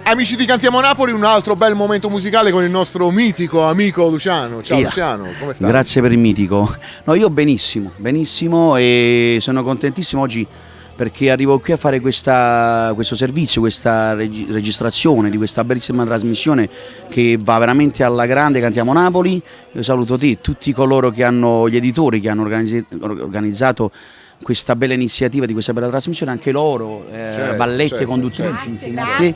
Amici di Cantiamo Napoli, un altro bel momento musicale con il nostro mitico amico Luciano. Ciao Luciano, come stai? Grazie per il mitico. No, io benissimo, benissimo, e sono contentissimo oggi perché arrivo qui a fare questo servizio, questa registrazione di questa bellissima trasmissione che va veramente alla grande. Cantiamo Napoli. Io saluto te, tutti coloro che hanno, gli editori che hanno organizzato questa bella iniziativa di questa bella trasmissione, anche loro, Vallette, conduttrici, insieme a te.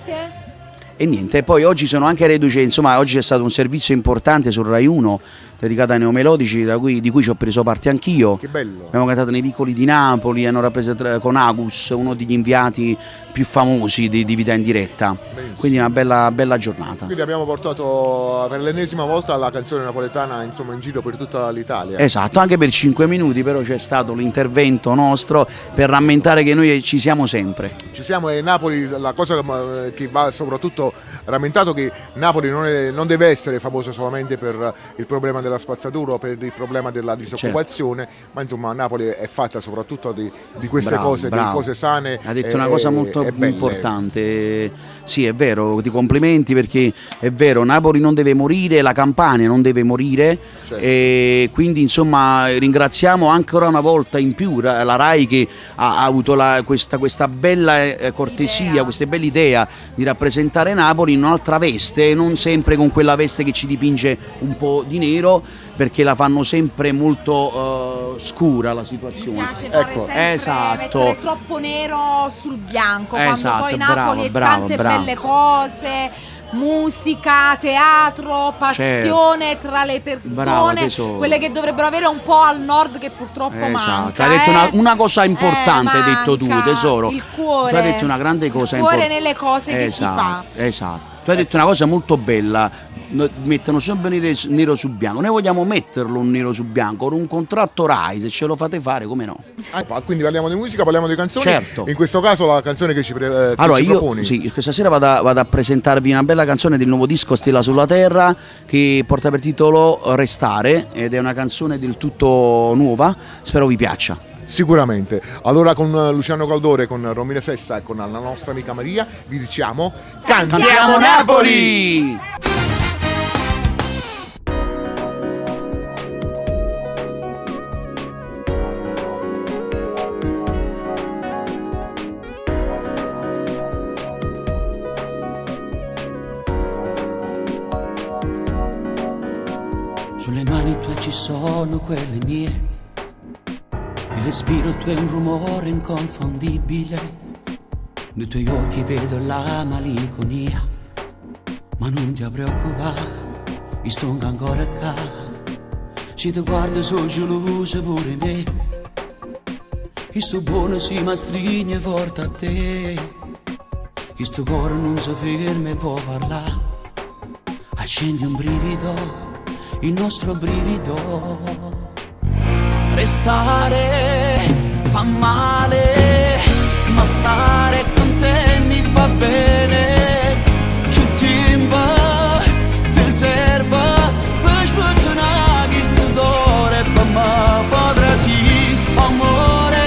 E niente, poi oggi sono anche reduce, insomma oggi c'è stato un servizio importante sul Rai 1 dedicato ai neomelodici, di cui ci ho preso parte anch'io. Che bello! Abbiamo cantato nei Vicoli di Napoli, hanno rappresentato con Agus, uno degli inviati più famosi di Vita in Diretta. Benissimo. Quindi una bella giornata. Quindi abbiamo portato per l'ennesima volta la canzone napoletana, insomma, in giro per tutta l'Italia. Esatto, anche per 5 minuti però c'è stato l'intervento nostro per rammentare che noi ci siamo sempre. Ci siamo, e Napoli, la cosa che va soprattutto rammentato, che Napoli non deve essere famosa solamente per il problema della spazzatura o per il problema della disoccupazione, ma insomma Napoli è fatta soprattutto di queste cose, di cose sane. Ha detto una cosa molto importante. Sì, è vero, ti complimenti, perché è vero, Napoli non deve morire, la Campania non deve morire, certo. E quindi insomma ringraziamo ancora una volta in più la Rai che ha avuto questa bella cortesia, questa bella idea di rappresentare Napoli in un'altra veste, non sempre con quella veste che ci dipinge un po' di nero, perché la fanno sempre molto scura la situazione. Mi piace mettere troppo nero sul bianco, quando poi Napoli è tante belle cose, musica, teatro, passione tra le persone, quelle che dovrebbero avere un po' al nord, che purtroppo manca. Hai detto una cosa importante, hai detto tu, tesoro. Il cuore. Tu hai detto una grande cosa importante. Il cuore nelle cose che si fa. Esatto. Tu hai detto una cosa molto bella. Mettono sempre nero su bianco, noi vogliamo metterlo un nero su bianco con un contratto Rai, se ce lo fate fare, come no? Quindi parliamo di musica, parliamo di canzoni. Certo. In questo caso la canzone che ci proponi. Sì, questa sera vado a presentarvi una bella canzone del nuovo disco Stella sulla Terra, che porta per titolo Restare, ed è una canzone del tutto nuova, spero vi piaccia. Sicuramente. Allora, con Luciano Caldore, con Romina Sessa e con la nostra amica Maria vi diciamo Cantiamo Napoli! Sulle mani tue ci sono quelle mie, il respiro tuo è un rumore inconfondibile, nei tuoi occhi vedo la malinconia, ma non ti preoccupare, io sto ancora qua, se ti guardo sono geloso pure me, io sto buono si ma stringe forte a te, che sto cuore non si ferma e vuoi parlare, accendi un brivido, il nostro brivido. Restare fa male, ma stare con te mi fa bene. Più tempo ti serve per sputtare questo cuore, per me fa sì, amore,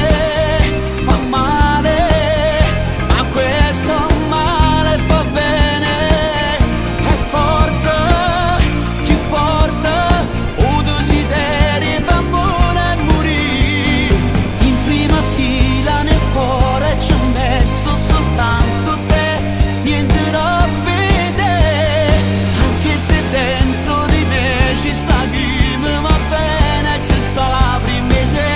fa male, ma questo male fa bene. È forte, più forte, o desideri fa amore morire. In prima fila nel cuore ci ho messo soltanto te, niente da vedere, anche se dentro di me ci sta chi mi va bene, ci sta prima te.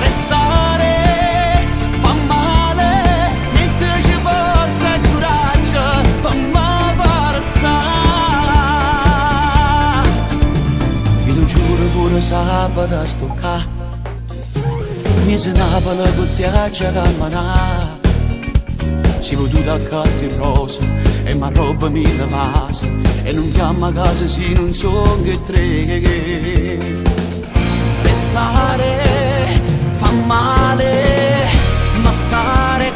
Restare fa male, mentre ci forza e coraggio, fammi fare stare. Io lo giuro pure sabato a stoccare, mi se Napoli con te a camminare. Si veduta a carte rosa e ma roba mi la masa, e non chiama a casa se non so che tre. Restare fa male, ma stare